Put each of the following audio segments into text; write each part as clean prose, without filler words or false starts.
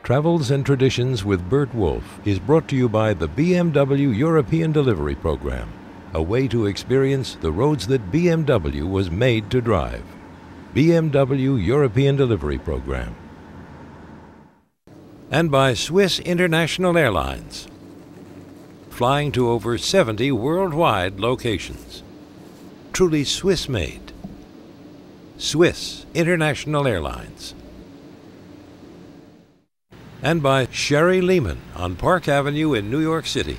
Travels and Traditions with Bert Wolf is brought to you by the BMW European Delivery Program, a way to experience the roads that BMW was made to drive. BMW European Delivery Program. And by Swiss International Airlines, flying to over 70 worldwide locations. Truly Swiss-made. Swiss International Airlines. And by Sherry Lehman on Park Avenue in New York City,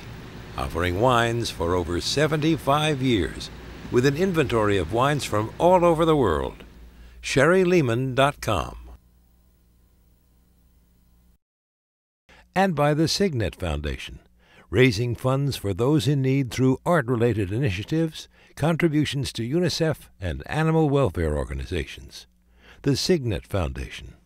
offering wines for over 75 years, with an inventory of wines from all over the world. SherryLehman.com. And by the Signet Foundation, raising funds for those in need through art-related initiatives, contributions to UNICEF and animal welfare organizations. The Signet Foundation.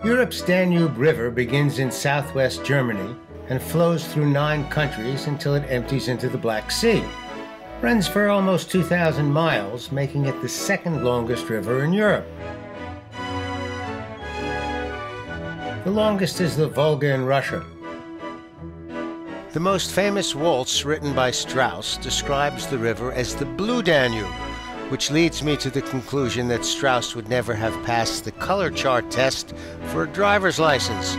Europe's Danube River begins in southwest Germany and flows through 9 countries until it empties into the Black Sea. Runs for almost 2,000 miles, making it the second longest river in Europe. The longest is the Volga in Russia. The most famous waltz written by Strauss describes the river as the Blue Danube, which leads me to the conclusion that Strauss would never have passed the color chart test for a driver's license.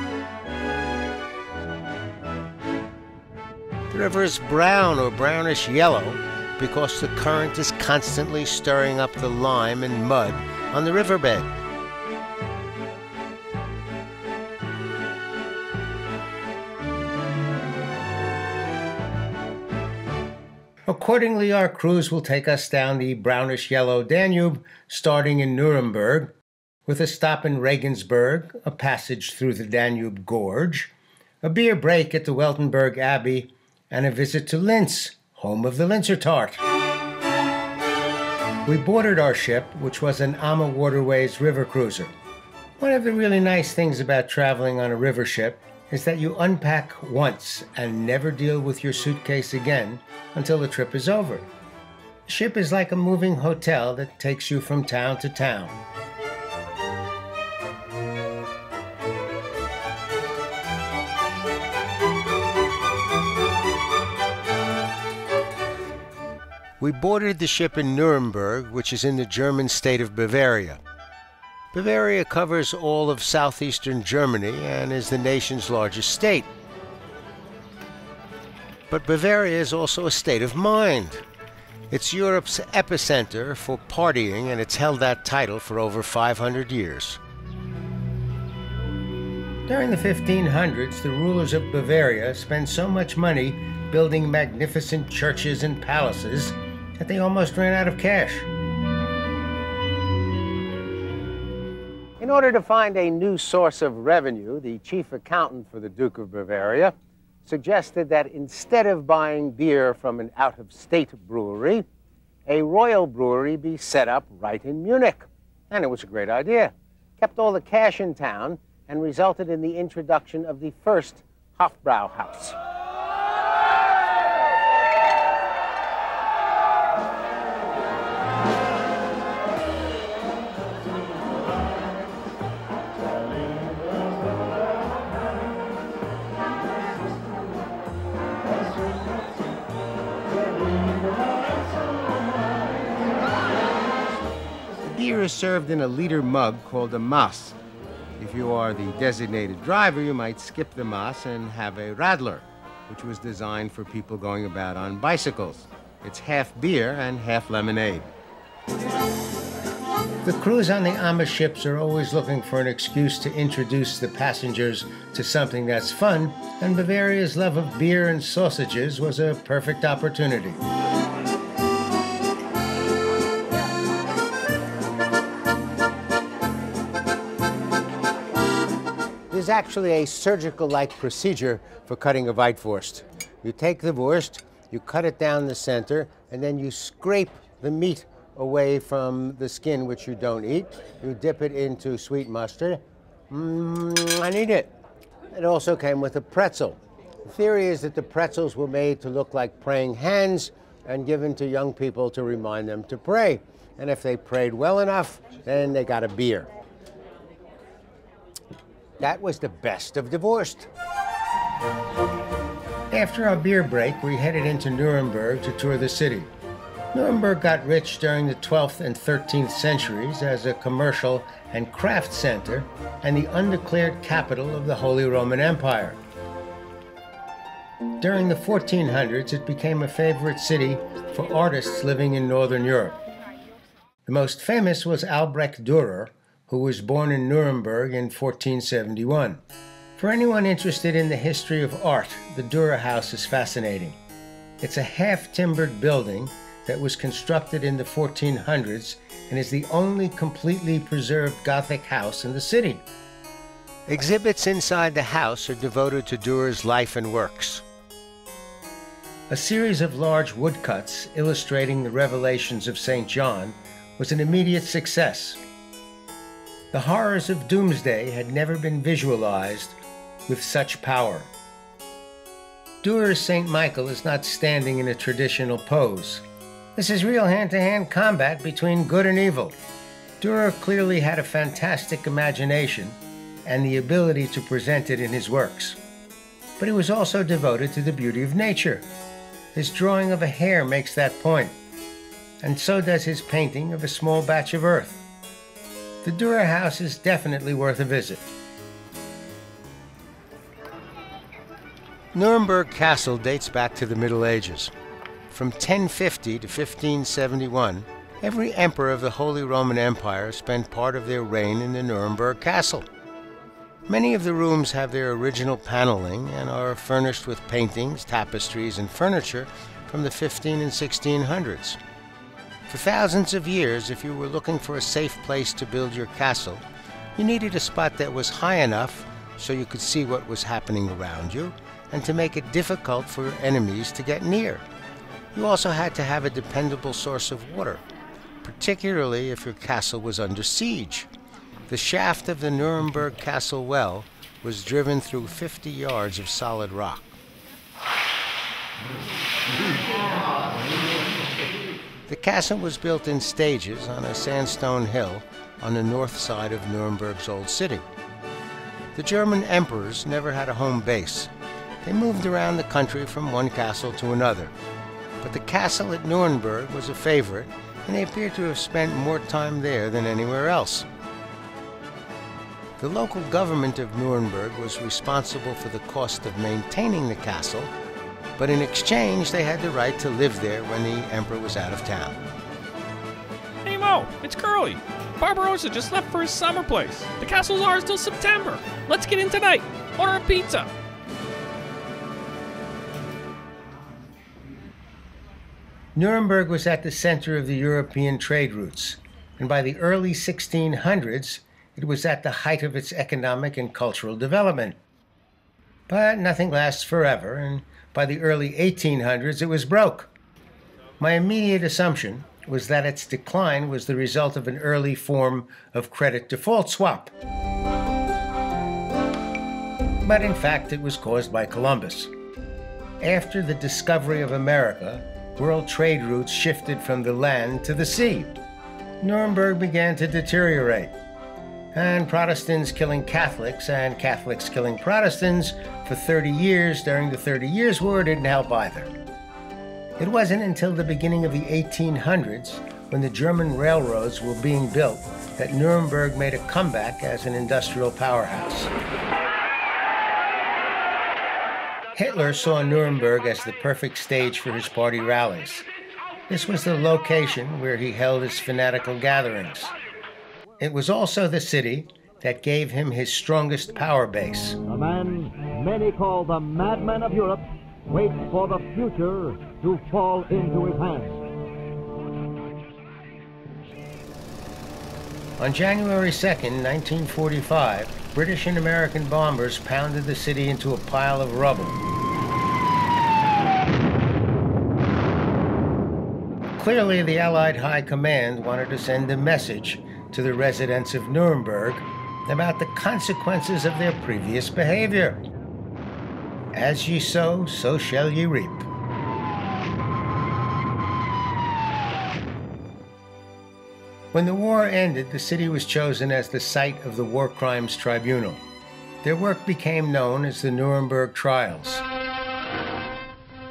The river is brown or brownish yellow because the current is constantly stirring up the lime and mud on the riverbed. Accordingly, our cruise will take us down the brownish-yellow Danube, starting in Nuremberg, with a stop in Regensburg, a passage through the Danube Gorge, a beer break at the Weltenberg Abbey, and a visit to Linz, home of the Linzer Tart. We boarded our ship, which was an AMA Waterways river cruiser. One of the really nice things about traveling on a river ship is that you unpack once and never deal with your suitcase again until the trip is over. The ship is like a moving hotel that takes you from town to town. We boarded the ship in Nuremberg, which is in the German state of Bavaria. Bavaria covers all of southeastern Germany and is the nation's largest state. But Bavaria is also a state of mind. It's Europe's epicenter for partying, and it's held that title for over 500 years. During the 1500s, the rulers of Bavaria spent so much money building magnificent churches and palaces that they almost ran out of cash. In order to find a new source of revenue, the chief accountant for the Duke of Bavaria suggested that instead of buying beer from an out-of-state brewery, a royal brewery be set up right in Munich. And it was a great idea. Kept all the cash in town and resulted in the introduction of the first Hofbrauhaus. Beer is served in a liter mug called a Maß. If you are the designated driver, you might skip the Maß and have a Radler, which was designed for people going about on bicycles. It's half beer and half lemonade. The crews on the Amish ships are always looking for an excuse to introduce the passengers to something that's fun, and Bavaria's love of beer and sausages was a perfect opportunity. There's actually a surgical-like procedure for cutting a Weitwurst. You take the wurst, you cut it down the center, and then you scrape the meat away from the skin, which you don't eat. You dip it into sweet mustard and eat it. It also came with a pretzel. The theory is that the pretzels were made to look like praying hands and given to young people to remind them to pray. And if they prayed well enough, then they got a beer. That was the best of the Wurst. After our beer break, we headed into Nuremberg to tour the city. Nuremberg got rich during the 12th and 13th centuries as a commercial and craft center and the undeclared capital of the Holy Roman Empire. During the 1400s, it became a favorite city for artists living in Northern Europe. The most famous was Albrecht Dürer, who was born in Nuremberg in 1471. For anyone interested in the history of art, the Dürer House is fascinating. It's a half-timbered building that was constructed in the 1400s and is the only completely preserved Gothic house in the city. Exhibits inside the house are devoted to Dürer's life and works. A series of large woodcuts illustrating the revelations of St. John was an immediate success. The horrors of Doomsday had never been visualized with such power. Dürer's St. Michael is not standing in a traditional pose. This is real hand-to-hand combat between good and evil. Dürer clearly had a fantastic imagination and the ability to present it in his works. But he was also devoted to the beauty of nature. His drawing of a hare makes that point, and so does his painting of a small batch of earth. The Dürer House is definitely worth a visit. Nuremberg Castle dates back to the Middle Ages. From 1050 to 1571, every emperor of the Holy Roman Empire spent part of their reign in the Nuremberg Castle. Many of the rooms have their original paneling and are furnished with paintings, tapestries, and furniture from the 15 and 1600s. For thousands of years, if you were looking for a safe place to build your castle, you needed a spot that was high enough so you could see what was happening around you, and to make it difficult for your enemies to get near. You also had to have a dependable source of water, particularly if your castle was under siege. The shaft of the Nuremberg Castle well was driven through 50 yards of solid rock. The castle was built in stages on a sandstone hill on the north side of Nuremberg's old city. The German emperors never had a home base. They moved around the country from one castle to another. But the castle at Nuremberg was a favorite, and they appear to have spent more time there than anywhere else. The local government of Nuremberg was responsible for the cost of maintaining the castle, but in exchange they had the right to live there when the emperor was out of town. Hey Mo, it's Curly. Barbarossa just left for his summer place. The castle's ours till September. Let's get in tonight. Order a pizza. Nuremberg was at the center of the European trade routes, and by the early 1600s, it was at the height of its economic and cultural development. But nothing lasts forever, and by the early 1800s, it was broke. My immediate assumption was that its decline was the result of an early form of credit default swap. But in fact, it was caused by Columbus. After the discovery of America, world trade routes shifted from the land to the sea. Nuremberg began to deteriorate, and Protestants killing Catholics and Catholics killing Protestants for 30 years during the 30 Years' War didn't help either. It wasn't until the beginning of the 1800s, when the German railroads were being built, that Nuremberg made a comeback as an industrial powerhouse. Hitler saw Nuremberg as the perfect stage for his party rallies. This was the location where he held his fanatical gatherings. It was also the city that gave him his strongest power base. The man many call the madman of Europe waits for the future to fall into his hands. On January 2nd, 1945, British and American bombers pounded the city into a pile of rubble. Clearly, the Allied High Command wanted to send a message to the residents of Nuremberg about the consequences of their previous behavior. As ye sow, so shall ye reap. When the war ended, the city was chosen as the site of the War Crimes Tribunal. Their work became known as the Nuremberg Trials.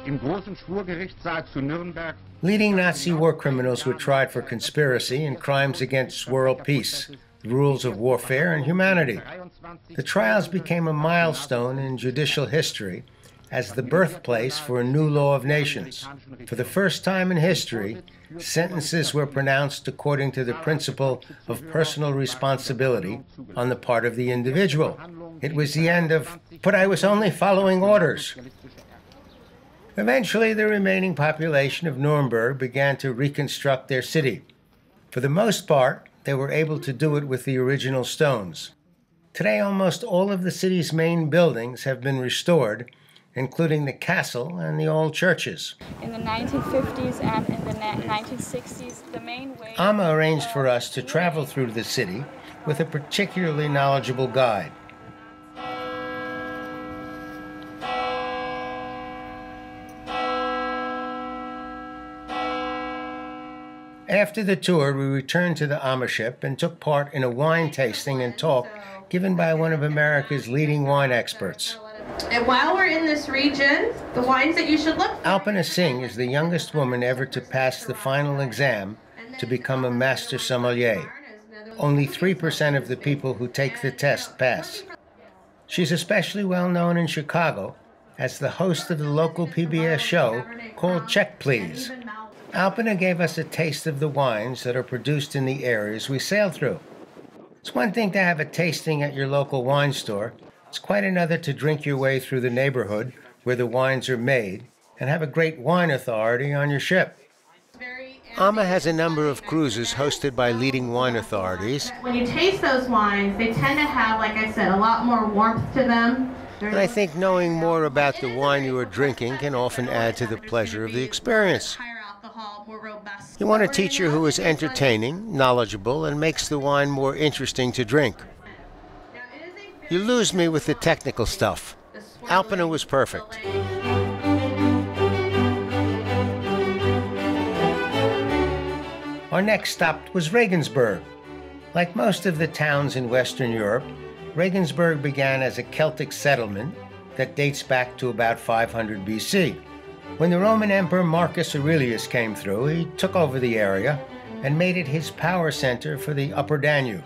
Im großen Schwurgerichtssaal zu Nürnberg. Leading Nazi war criminals were tried for conspiracy and crimes against world peace, the rules of warfare, and humanity. The trials became a milestone in judicial history as the birthplace for a new law of nations. For the first time in history, sentences were pronounced according to the principle of personal responsibility on the part of the individual. It was the end of, "But I was only following orders." Eventually, the remaining population of Nuremberg began to reconstruct their city. For the most part, they were able to do it with the original stones. Today, almost all of the city's main buildings have been restored, including the castle and the old churches. In the 1950s and in the 1960s, the main way... Amma arranged for us to travel through the city with a particularly knowledgeable guide. After the tour, we returned to the Amma ship and took part in a wine tasting and talk given by one of America's leading wine experts. And while we're in this region, the wines that you should look for... Alpana Singh is the youngest woman ever to pass the final exam to become a master sommelier. Only 3% of the people who take the test pass. She's especially well known in Chicago as the host of the local PBS show called Check Please. Alpana gave us a taste of the wines that are produced in the areas we sailed through. It's one thing to have a tasting at your local wine store. It's quite another to drink your way through the neighborhood where the wines are made and have a great wine authority on your ship. Amma has a number of cruises hosted by leading wine authorities. When you taste those wines, they tend to have, like I said, a lot more warmth to them. And I think knowing more about the wine you are drinking can often add to the pleasure of the experience. You want a teacher who is entertaining, knowledgeable, and makes the wine more interesting to drink. You lose me with the technical stuff. Alpana was perfect. Our next stop was Regensburg. Like most of the towns in Western Europe, Regensburg began as a Celtic settlement that dates back to about 500 BC. When the Roman Emperor Marcus Aurelius came through, he took over the area and made it his power center for the Upper Danube.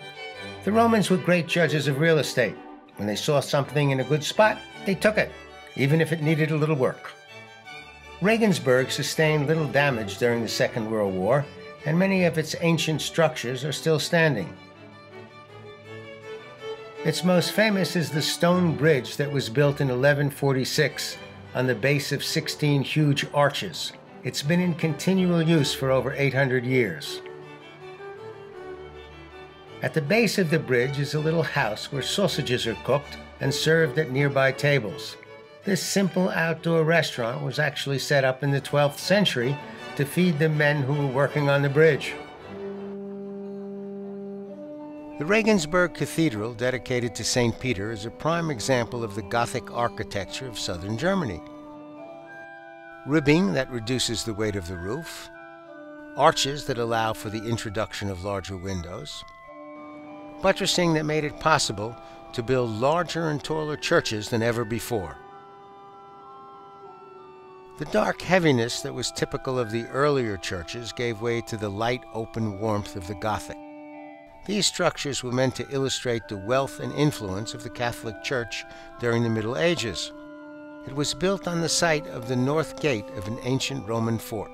The Romans were great judges of real estate. When they saw something in a good spot, they took it, even if it needed a little work. Regensburg sustained little damage during the Second World War, and many of its ancient structures are still standing. Its most famous is the stone bridge that was built in 1146 on the base of 16 huge arches. It's been in continual use for over 800 years. At the base of the bridge is a little house where sausages are cooked and served at nearby tables. This simple outdoor restaurant was actually set up in the 12th century to feed the men who were working on the bridge. The Regensburg Cathedral, dedicated to St. Peter, is a prime example of the Gothic architecture of southern Germany. Ribbing that reduces the weight of the roof, arches that allow for the introduction of larger windows, buttressing that made it possible to build larger and taller churches than ever before. The dark heaviness that was typical of the earlier churches gave way to the light, open warmth of the Gothic. These structures were meant to illustrate the wealth and influence of the Catholic Church during the Middle Ages. It was built on the site of the north gate of an ancient Roman fort.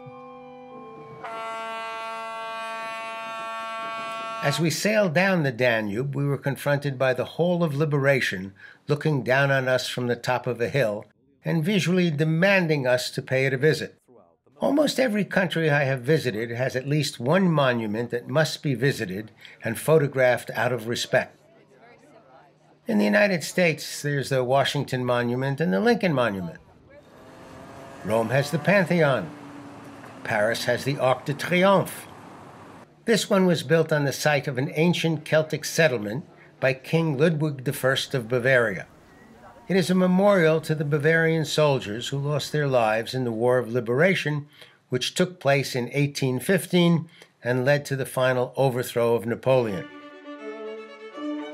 As we sailed down the Danube, we were confronted by the whole of liberation looking down on us from the top of a hill and visually demanding us to pay it a visit. Almost every country I have visited has at least one monument that must be visited and photographed out of respect. In the United States, there's the Washington Monument and the Lincoln Monument. Rome has the Pantheon. Paris has the Arc de Triomphe. This one was built on the site of an ancient Celtic settlement by King Ludwig I of Bavaria. It is a memorial to the Bavarian soldiers who lost their lives in the War of Liberation, which took place in 1815 and led to the final overthrow of Napoleon.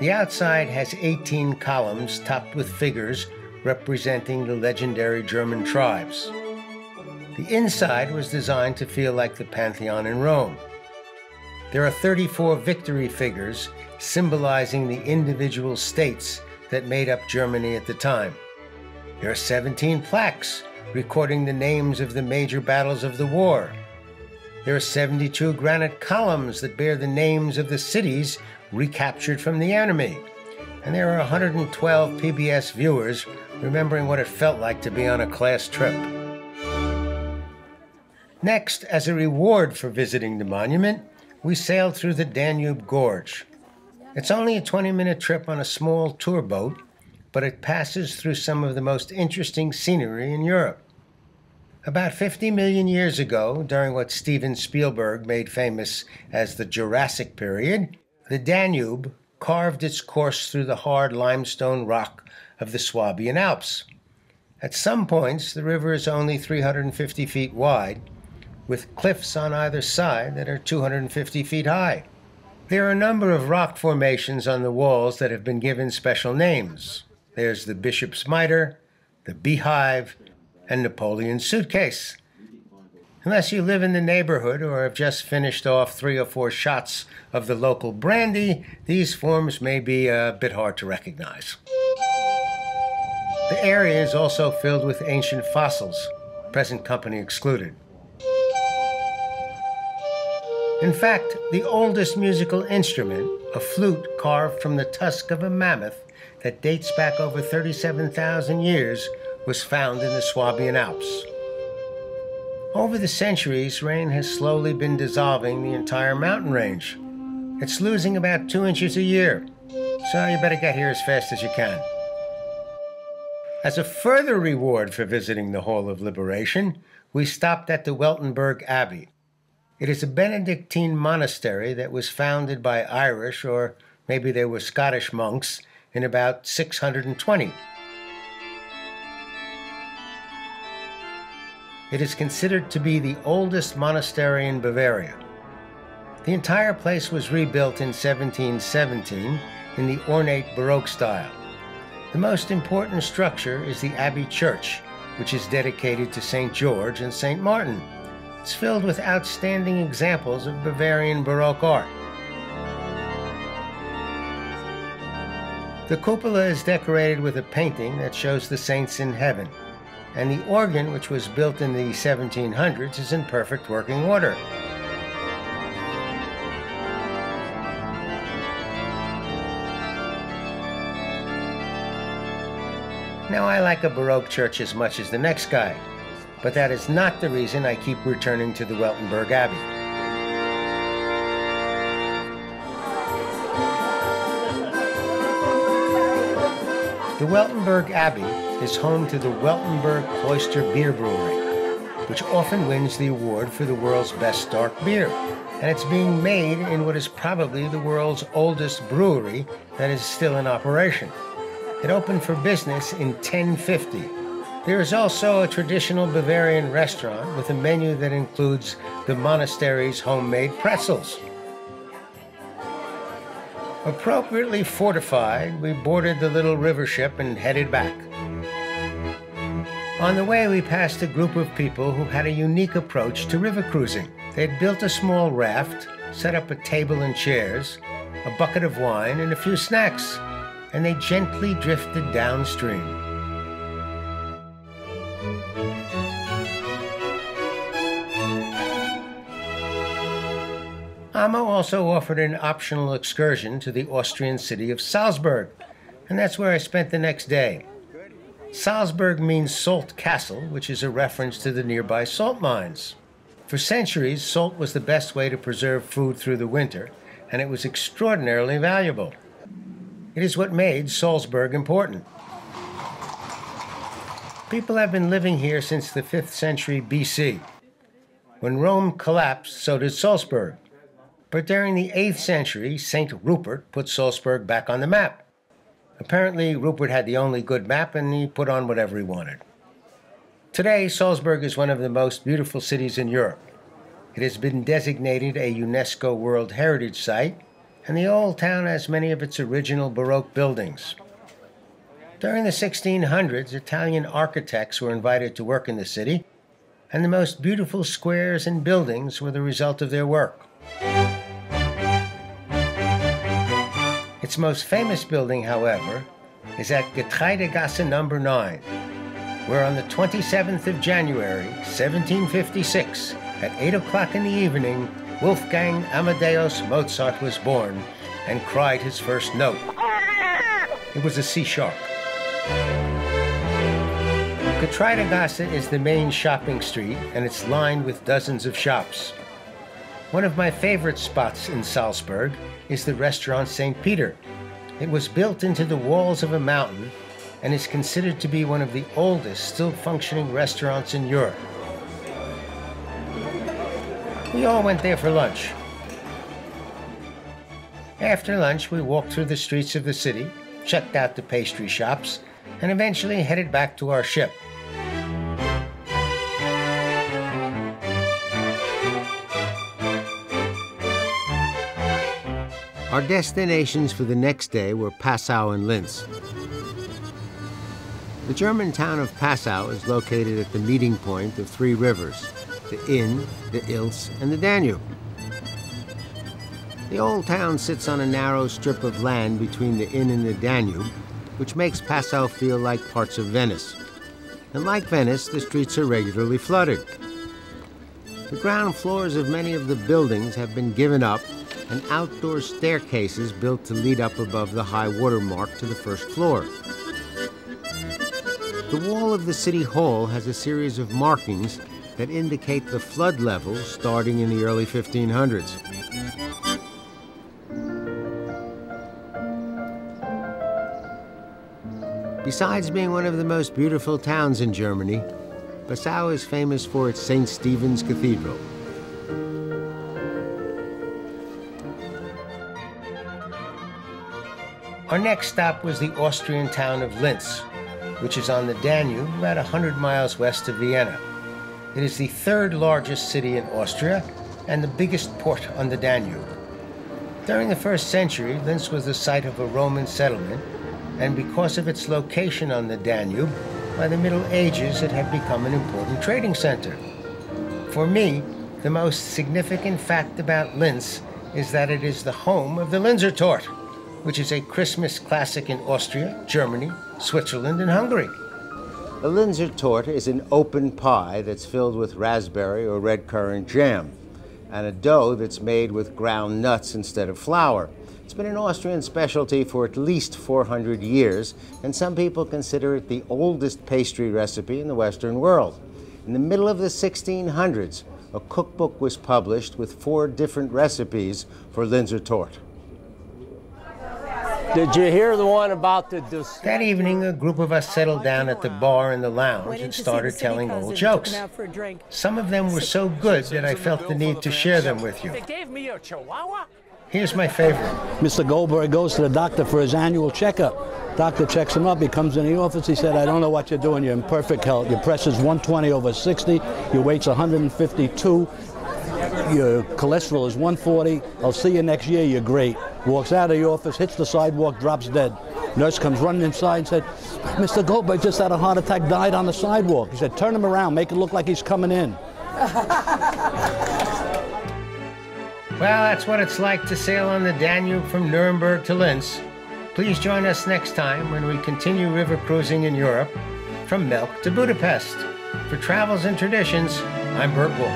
The outside has 18 columns topped with figures representing the legendary German tribes. The inside was designed to feel like the Pantheon in Rome. There are 34 victory figures symbolizing the individual states that made up Germany at the time. There are 17 plaques recording the names of the major battles of the war. There are 72 granite columns that bear the names of the cities recaptured from the enemy. And there are 112 PBS viewers remembering what it felt like to be on a class trip. Next, as a reward for visiting the monument, we sailed through the Danube Gorge. It's only a 20-minute trip on a small tour boat, but it passes through some of the most interesting scenery in Europe. About 50 million years ago, during what Steven Spielberg made famous as the Jurassic period, the Danube carved its course through the hard limestone rock of the Swabian Alps. At some points, the river is only 350 feet wide, with cliffs on either side that are 250 feet high. There are a number of rock formations on the walls that have been given special names. There's the Bishop's Mitre, the Beehive, and Napoleon's Suitcase. Unless you live in the neighborhood or have just finished off 3 or 4 shots of the local brandy, these forms may be a bit hard to recognize. The area is also filled with ancient fossils, present company excluded. In fact, the oldest musical instrument, a flute carved from the tusk of a mammoth that dates back over 37,000 years, was found in the Swabian Alps. Over the centuries, rain has slowly been dissolving the entire mountain range. It's losing about 2 inches a year, so you better get here as fast as you can. As a further reward for visiting the Hall of Liberation, we stopped at the Weltenberg Abbey. It is a Benedictine monastery that was founded by Irish, or maybe they were Scottish monks, in about 620. It is considered to be the oldest monastery in Bavaria. The entire place was rebuilt in 1717 in the ornate Baroque style. The most important structure is the Abbey Church, which is dedicated to St. George and St. Martin. It's filled with outstanding examples of Bavarian Baroque art. The cupola is decorated with a painting that shows the saints in heaven, and the organ, which was built in the 1700s, is in perfect working order. Now, I like a Baroque church as much as the next guy, but that is not the reason I keep returning to the Weltenberg Abbey. The Weltenberg Abbey is home to the Weltenberg Cloister Beer Brewery, which often wins the award for the world's best dark beer, and it's being made in what is probably the world's oldest brewery that is still in operation. It opened for business in 1050. There is also a traditional Bavarian restaurant with a menu that includes the monastery's homemade pretzels. Appropriately fortified, we boarded the little river ship and headed back. On the way, we passed a group of people who had a unique approach to river cruising. They'd built a small raft, set up a table and chairs, a bucket of wine, and a few snacks, and they gently drifted downstream. Amo also offered an optional excursion to the Austrian city of Salzburg, and that's where I spent the next day. Salzburg means Salt Castle, which is a reference to the nearby salt mines. For centuries, salt was the best way to preserve food through the winter, and it was extraordinarily valuable. It is what made Salzburg important. People have been living here since the 5th century BC. When Rome collapsed, so did Salzburg. But during the 8th century, St. Rupert put Salzburg back on the map. Apparently, Rupert had the only good map, and he put on whatever he wanted. Today, Salzburg is one of the most beautiful cities in Europe. It has been designated a UNESCO World Heritage Site, and the old town has many of its original Baroque buildings. During the 1600s, Italian architects were invited to work in the city, and the most beautiful squares and buildings were the result of their work. Its most famous building, however, is at Getreidegasse No. 9, where on the 27th of January, 1756, at 8 o'clock in the evening, Wolfgang Amadeus Mozart was born and cried his first note. It was a C sharp. Getreidegasse is the main shopping street, and it's lined with dozens of shops. One of my favorite spots in Salzburg is the restaurant St. Peter. It was built into the walls of a mountain and is considered to be one of the oldest still functioning restaurants in Europe. We all went there for lunch. After lunch, we walked through the streets of the city, checked out the pastry shops, and eventually headed back to our ship. Our destinations for the next day were Passau and Linz. The German town of Passau is located at the meeting point of three rivers, the Inn, the Ilz, and the Danube. The old town sits on a narrow strip of land between the Inn and the Danube, which makes Passau feel like parts of Venice. And like Venice, the streets are regularly flooded. The ground floors of many of the buildings have been given up, and outdoor staircases built to lead up above the high water mark to the first floor. The wall of the city hall has a series of markings that indicate the flood level starting in the early 1500s. Besides being one of the most beautiful towns in Germany, Passau is famous for its St. Stephen's Cathedral. Our next stop was the Austrian town of Linz, which is on the Danube about 100 miles west of Vienna. It is the third largest city in Austria and the biggest port on the Danube. During the 1st century, Linz was the site of a Roman settlement, and because of its location on the Danube, by the Middle Ages it had become an important trading center. For me, the most significant fact about Linz is that it is the home of the Linzer Torte, which is a Christmas classic in Austria, Germany, Switzerland, and Hungary. A Linzer Torte is an open pie that's filled with raspberry or red currant jam, and a dough that's made with ground nuts instead of flour. It's been an Austrian specialty for at least 400 years, and some people consider it the oldest pastry recipe in the Western world. In the middle of the 1600s, a cookbook was published with 4 different recipes for Linzer Torte. Did you hear the one about the... That evening, a group of us settled down at the bar in the lounge and started telling old jokes. Some of them were so good that I felt the need to share them with you. They gave me a chihuahua? Here's my favorite. Mr. Goldberg goes to the doctor for his annual checkup. Doctor checks him up. He comes in the office. He said, I don't know what you're doing. You're in perfect health. Your pressure's 120/60. Your weight's 152. Your cholesterol is 140. I'll see you next year. You're great. Walks out of the office, hits the sidewalk, drops dead. Nurse comes running inside and said, Mr. Goldberg just had a heart attack, died on the sidewalk. He said, turn him around, make it look like he's coming in. Well, that's what it's like to sail on the Danube from Nuremberg to Linz. Please join us next time when we continue river cruising in Europe, from Melk to Budapest. For Travels and Traditions, I'm Bert Wolf.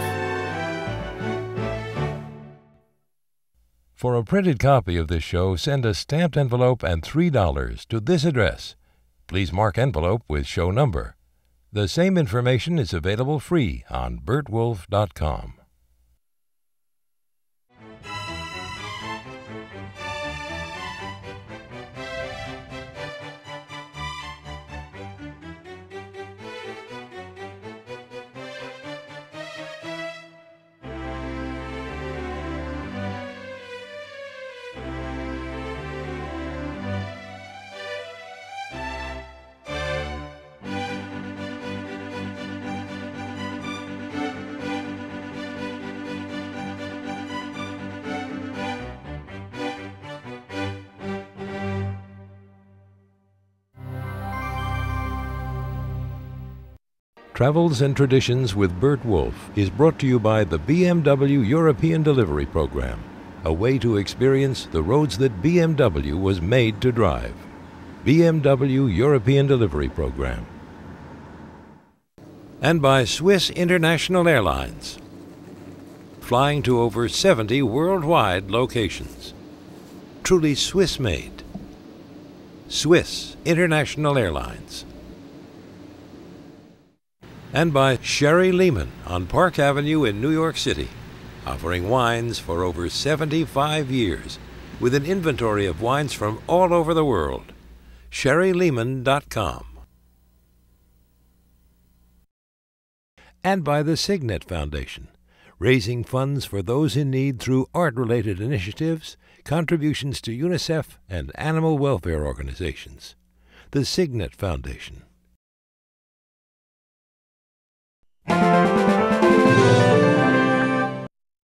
For a printed copy of this show, send a stamped envelope and $3 to this address. Please mark envelope with show number. The same information is available free on bertwolf.com. Travels and Traditions with Bert Wolf is brought to you by the BMW European Delivery Program, a way to experience the roads that BMW was made to drive. BMW European Delivery Program. And by Swiss International Airlines, flying to over 70 worldwide locations. Truly Swiss-made. Swiss International Airlines. And by Sherry Lehman on Park Avenue in New York City, offering wines for over 75 years, with an inventory of wines from all over the world. SherryLehman.com. And by the Signet Foundation, raising funds for those in need through art-related initiatives, contributions to UNICEF and animal welfare organizations. The Signet Foundation.